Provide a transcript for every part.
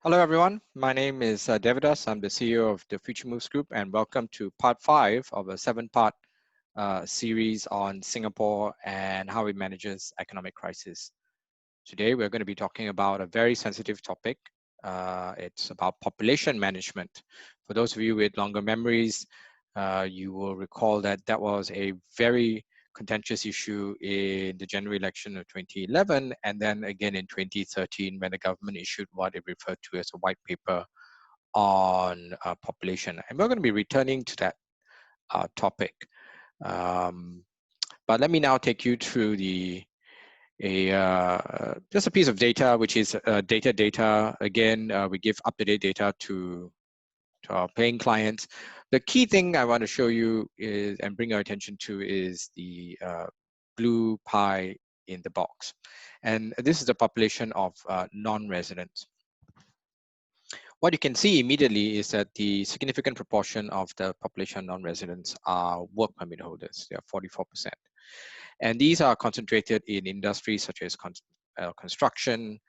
Hello, everyone. My name is Devidas. I'm the CEO of the Future Moves Group, and welcome to part 5 of a 7-part series on Singapore and how it manages economic crisis. Today, we're going to be talking about a very sensitive topic. It's about population management. For those of you with longer memories, you will recall that that was a very contentious issue in the general election of 2011, and then again in 2013 when the government issued what it referred to as a white paper on population. And we're going to be returning to that topic. But let me now take you through just a piece of data, which is data. Again, we give up-to-date data to our paying clients. The key thing I want to show you is, and bring your attention to, is the blue pie in the box. And this is the population of non-residents. What you can see immediately is that the significant proportion of the population non-residents are work permit holders. They are 44%. And these are concentrated in industries such as construction,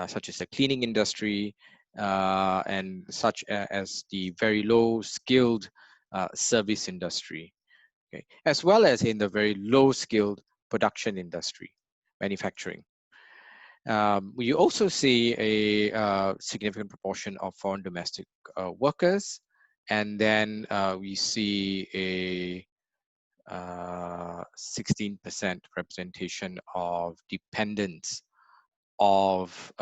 such as the cleaning industry, and such as the very low skilled service industry, okay, as well as in the very low skilled production industry, manufacturing. We also see a significant proportion of foreign domestic workers, and then we see a 16% representation of dependents of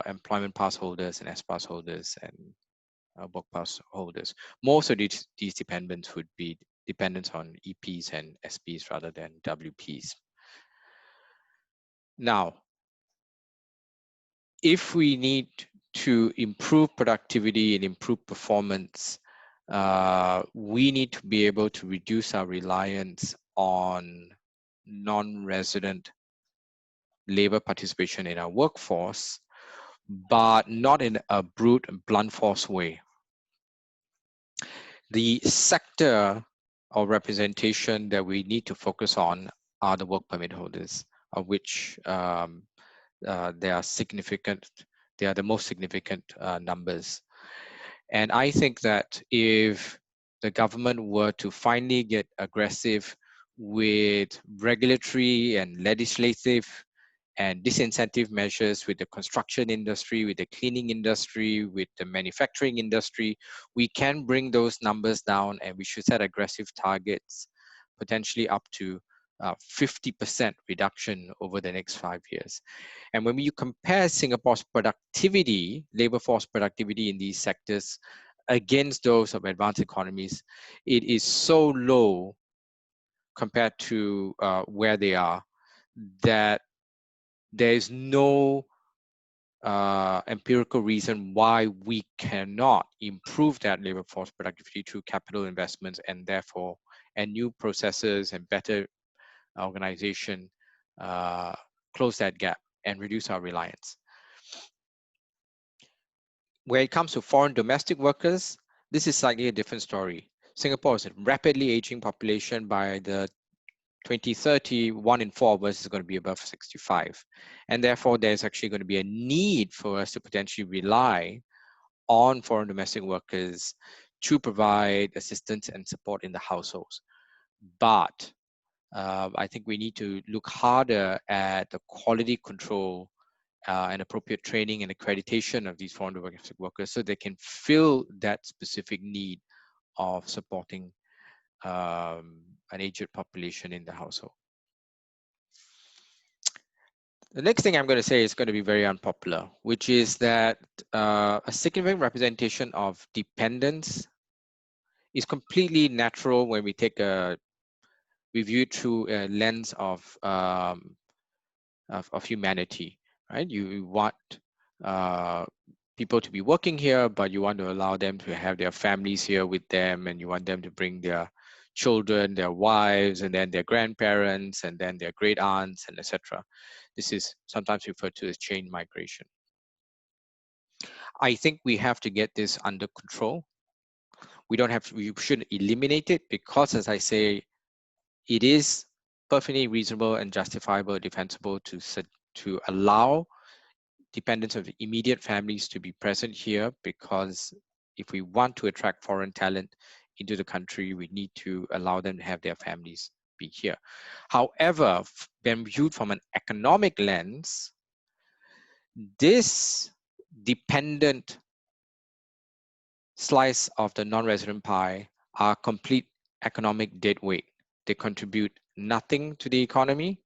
employment pass holders and S-pass holders and work pass holders. Most of these dependents would be dependents on EPs and SPs rather than WPs. Now, if we need to improve productivity and improve performance, we need to be able to reduce our reliance on non-resident labor participation in our workforce, but not in a brute and blunt force way. The sector or representation that we need to focus on are the work permit holders, of which they are significant. They are the most significant numbers. And I think that if the government were to finally get aggressive with regulatory and legislative and disincentive measures with the construction industry, with the cleaning industry, with the manufacturing industry, we can bring those numbers down, and we should set aggressive targets, potentially up to 50% reduction over the next 5 years. And when you compare Singapore's productivity, labor force productivity in these sectors against those of advanced economies, it is so low compared to where they are that there is no empirical reason why we cannot improve that labor force productivity through capital investments and therefore new processes and better organization, close that gap and reduce our reliance. When it comes to foreign domestic workers, this is slightly a different story. Singapore is a rapidly aging population. By the 2030, 1 in 4 of us is going to be above 65. And therefore, there's actually going to be a need for us to potentially rely on foreign domestic workers to provide assistance and support in the households. But I think we need to look harder at the quality control and appropriate training and accreditation of these foreign domestic workers so they can fill that specific need of supporting an aged population in the household. The next thing I'm going to say is going to be very unpopular, which is that a significant representation of dependents is completely natural when we take a review through a lens of humanity, right? You want people to be working here, but you want to allow them to have their families here with them, and you want them to bring their children, their wives, and then their grandparents, and then their great aunts, and etc. This is sometimes referred to as chain migration. I think we have to get this under control. We shouldn't eliminate it because, as I say, it is perfectly reasonable and justifiable, defensible to allow dependence of immediate families to be present here, because if we want to attract foreign talent into the country, we need to allow them to have their families be here. However, when viewed from an economic lens, this dependent slice of the non-resident pie are complete economic deadweight. They contribute nothing to the economy,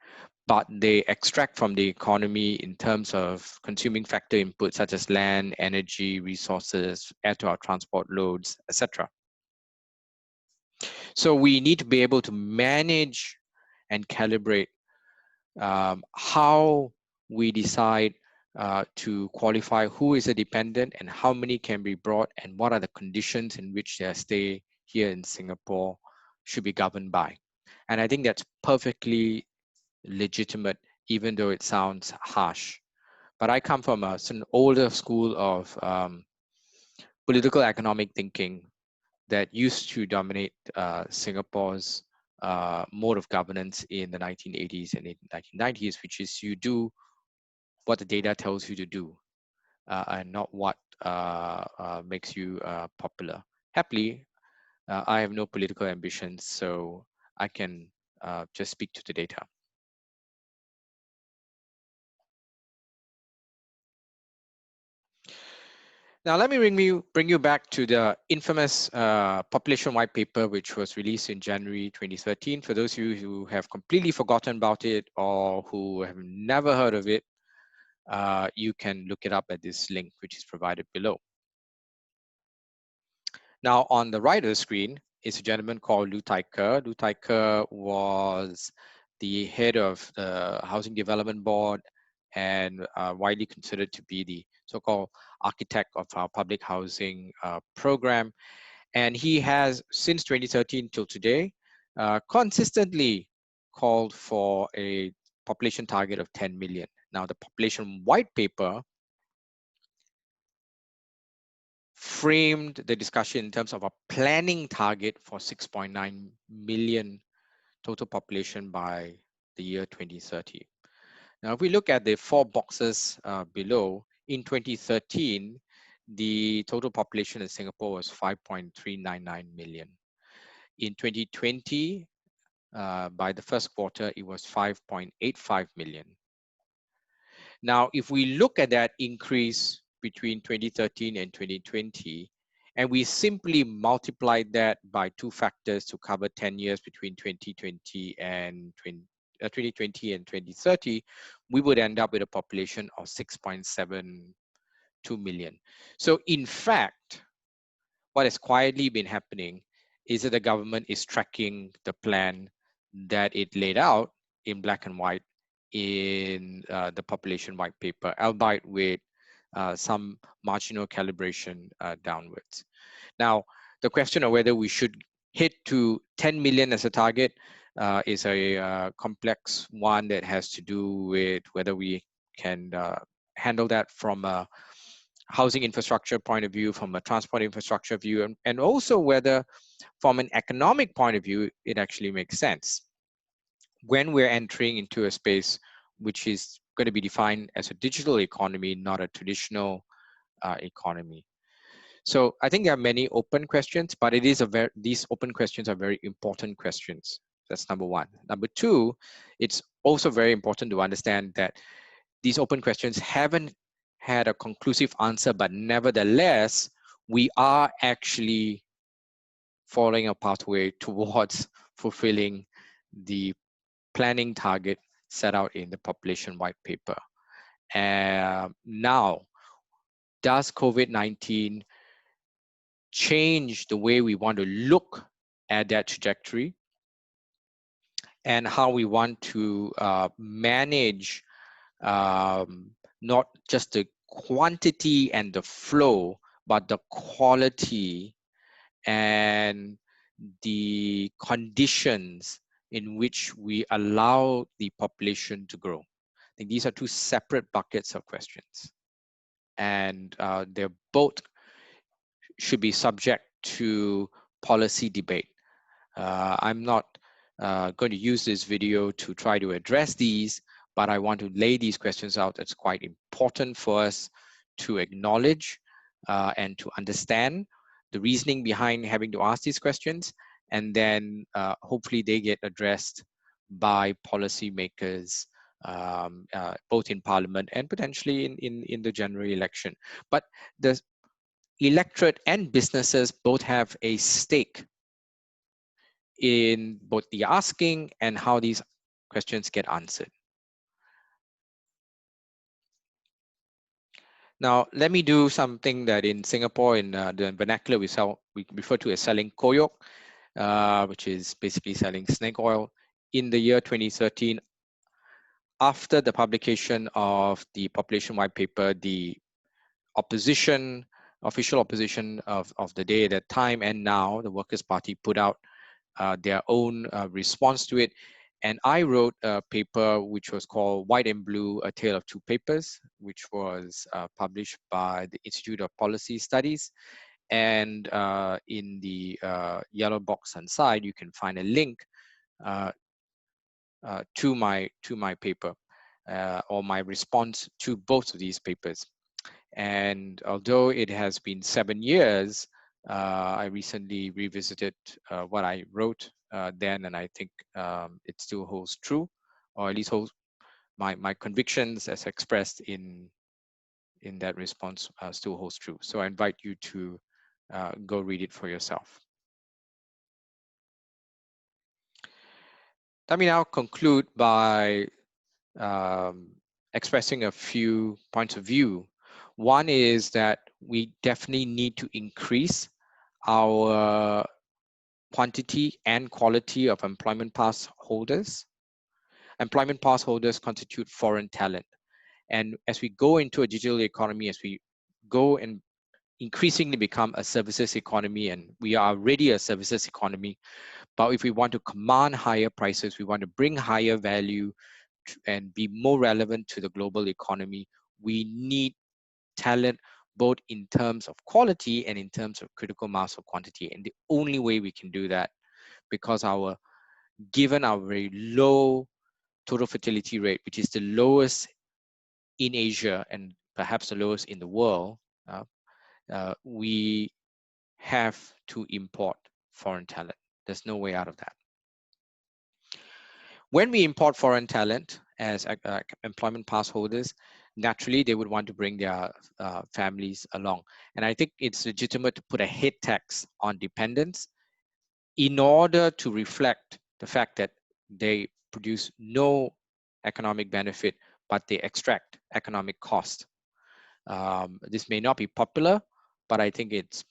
but they extract from the economy in terms of consuming factor inputs such as land, energy, resources, add to our transport loads, etc. So we need to be able to manage and calibrate how we decide to qualify who is a dependent and how many can be brought and what are the conditions in which their stay here in Singapore should be governed by. And I think that's perfectly legitimate, even though it sounds harsh. But I come from an older school of political economic thinking that used to dominate Singapore's mode of governance in the 1980s and 1990s, which is you do what the data tells you to do and not what makes you popular. Happily, I have no political ambitions, so I can just speak to the data. Now, let me bring you back to the infamous population white paper, which was released in January 2013. For those of you who have completely forgotten about it or who have never heard of it, you can look it up at this link, which is provided below. Now, on the right of the screen is a gentleman called Lu Tai Ker. Lu Tai Ker was the head of the Housing Development Board and widely considered to be the so-called architect of our public housing program. And he has, since 2013 till today, consistently called for a population target of 10 million. Now, the population white paper framed the discussion in terms of a planning target for 6.9 million total population by the year 2030. Now, if we look at the four boxes below, in 2013, the total population in Singapore was 5.399 million. In 2020, by the first quarter, it was 5.85 million. Now, if we look at that increase between 2013 and 2020, and we simply multiplied that by two factors to cover 10 years between 2020 and 2030, we would end up with a population of 6.72 million. So in fact, what has quietly been happening is that the government is tracking the plan that it laid out in black and white in the population white paper, albeit with some marginal calibration downwards. Now, the question of whether we should hit to 10 million as a target is a complex one that has to do with whether we can handle that from a housing infrastructure point of view, from a transport infrastructure view, and also whether from an economic point of view, it actually makes sense when we're entering into a space which is going to be defined as a digital economy, not a traditional economy. So I think there are many open questions, but it is these open questions are very important questions. That's number one. Number two, it's also very important to understand that these open questions haven't had a conclusive answer, but nevertheless, we are actually following a pathway towards fulfilling the planning target set out in the population white paper. Now, does COVID-19 change the way we want to look at that trajectory and how we want to manage not just the quantity and the flow, but the quality and the conditions in which we allow the population to grow? I think these are two separate buckets of questions, and they're both should be subject to policy debate. I'm not going to use this video to try to address these, but I want to lay these questions out. It's quite important for us to acknowledge and to understand the reasoning behind having to ask these questions, and then hopefully they get addressed by policymakers, both in Parliament and potentially in the general election. But the electorate and businesses both have a stake in both the asking and how these questions get answered. Now, let me do something that in Singapore, in the vernacular, we refer to as selling koyok, which is basically selling snake oil. In the year 2013, after the publication of the population white paper, the opposition, official opposition of the day at that time and now, the Workers' Party put out their own response to it. And I wrote a paper which was called White and Blue, A Tale of Two Papers, which was published by the Institute of Policy Studies. And in the yellow box on side, you can find a link to my paper or my response to both of these papers. And although it has been 7 years, I recently revisited what I wrote then, and I think it still holds true, or at least holds my convictions as expressed in that response still holds true. So I invite you to go read it for yourself. Let me now conclude by expressing a few points of view. One is that we definitely need to increase our quantity and quality of employment pass holders. Employment pass holders constitute foreign talent. And as we go into a digital economy, as we go and increasingly become a services economy, and we are already a services economy, but if we want to command higher prices, we want to bring higher value and be more relevant to the global economy, we need talent both in terms of quality and in terms of critical mass of quantity. And the only way we can do that, because given our very low total fertility rate, which is the lowest in Asia and perhaps the lowest in the world, we have to import foreign talent. There's no way out of that. When we import foreign talent as employment pass holders, naturally they would want to bring their families along. And I think it's legitimate to put a head tax on dependents in order to reflect the fact that they produce no economic benefit, but they extract economic cost. This may not be popular, but I think it's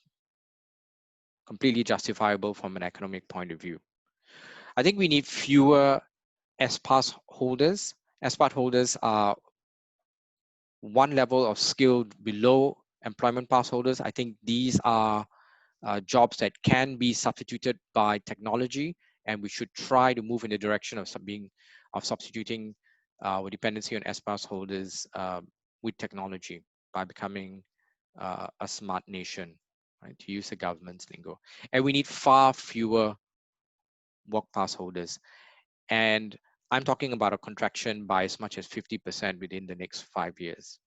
completely justifiable from an economic point of view. I think we need fewer S-Pass holders. S-Pass holders are one level of skill below employment pass holders. I think these are jobs that can be substituted by technology, and we should try to move in the direction of substituting our dependency on S-Pass holders with technology by becoming a smart nation, right? To use the government's lingo. And we need far fewer work pass holders. And I'm talking about a contraction by as much as 50% within the next 5 years.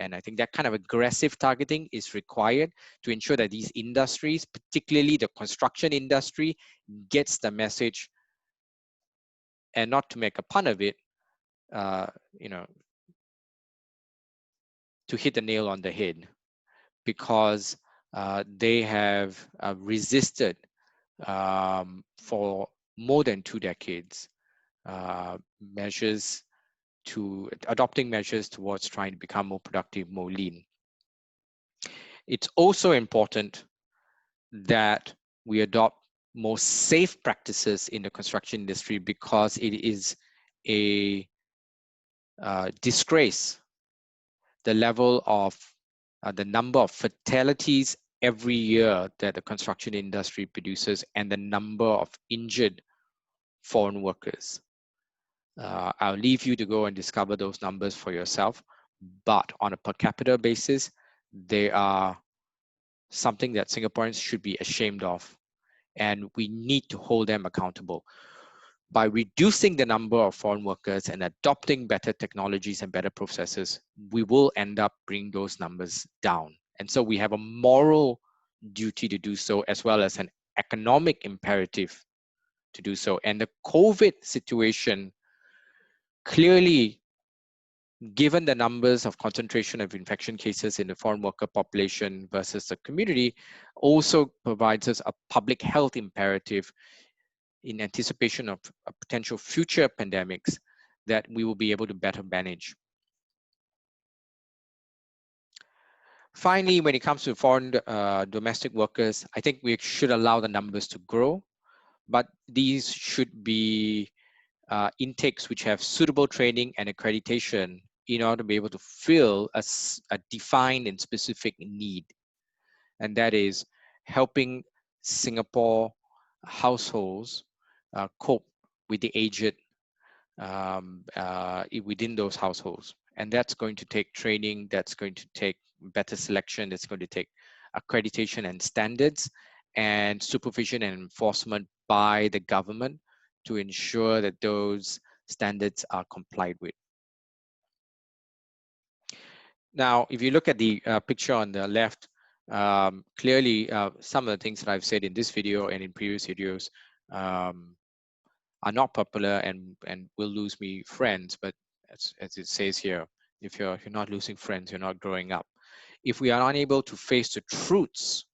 And I think that kind of aggressive targeting is required to ensure that these industries, particularly the construction industry, gets the message, and not to make a pun of it, to hit the nail on the head, because they have resisted for more than 2 decades adopting measures towards trying to become more productive, more lean. It's also important that we adopt more safe practices in the construction industry, because it is a disgrace, the level of the number of fatalities every year that the construction industry produces and the number of injured foreign workers. I'll leave you to go and discover those numbers for yourself, but on a per capita basis, they are something that Singaporeans should be ashamed of, and we need to hold them accountable. by reducing the number of foreign workers and adopting better technologies and better processes, we will end up bringing those numbers down. And so we have a moral duty to do so, as well as an economic imperative to do so. And the COVID situation clearly, given the numbers of concentration of infection cases in the foreign worker population versus the community, also provides us a public health imperative in anticipation of potential future pandemics that we will be able to better manage. Finally, when it comes to foreign domestic workers, I think we should allow the numbers to grow, but these should be intakes which have suitable training and accreditation in order to be able to fill a defined and specific need. And that is helping Singapore households cope with the aged within those households. And that's going to take training, that's going to take better selection, that's going to take accreditation and standards, and supervision and enforcement by the government to ensure that those standards are complied with. Now, if you look at the picture on the left, clearly some of the things that I've said in this video and in previous videos are not popular and will lose me friends, but as it says here, if you're not losing friends, you're not growing up. If we are unable to face the truths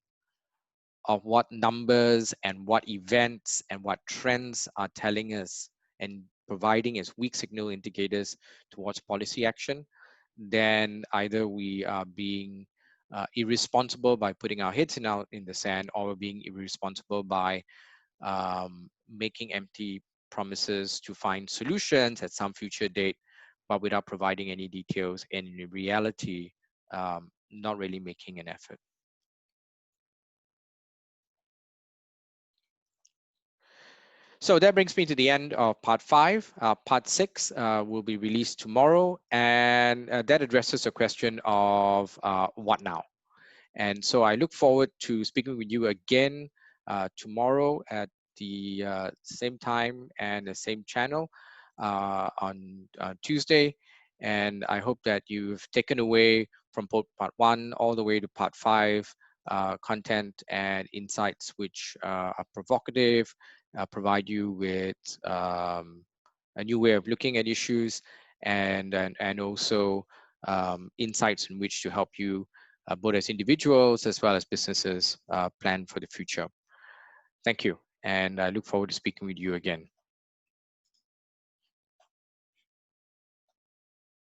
of what numbers and what events and what trends are telling us and providing as weak signal indicators towards policy action, then either we are being irresponsible by putting our heads in the sand, or we're being irresponsible by making empty promises to find solutions at some future date, but without providing any details, and in reality, not really making an effort. So that brings me to the end of part 5. Part 6 will be released tomorrow, and that addresses the question of what now? And so I look forward to speaking with you again tomorrow at the same time and the same channel on Tuesday. And I hope that you've taken away from part 1 all the way to part 5 content and insights which are provocative, provide you with a new way of looking at issues, and also insights in which to help you both as individuals as well as businesses plan for the future. Thank you, and I look forward to speaking with you again.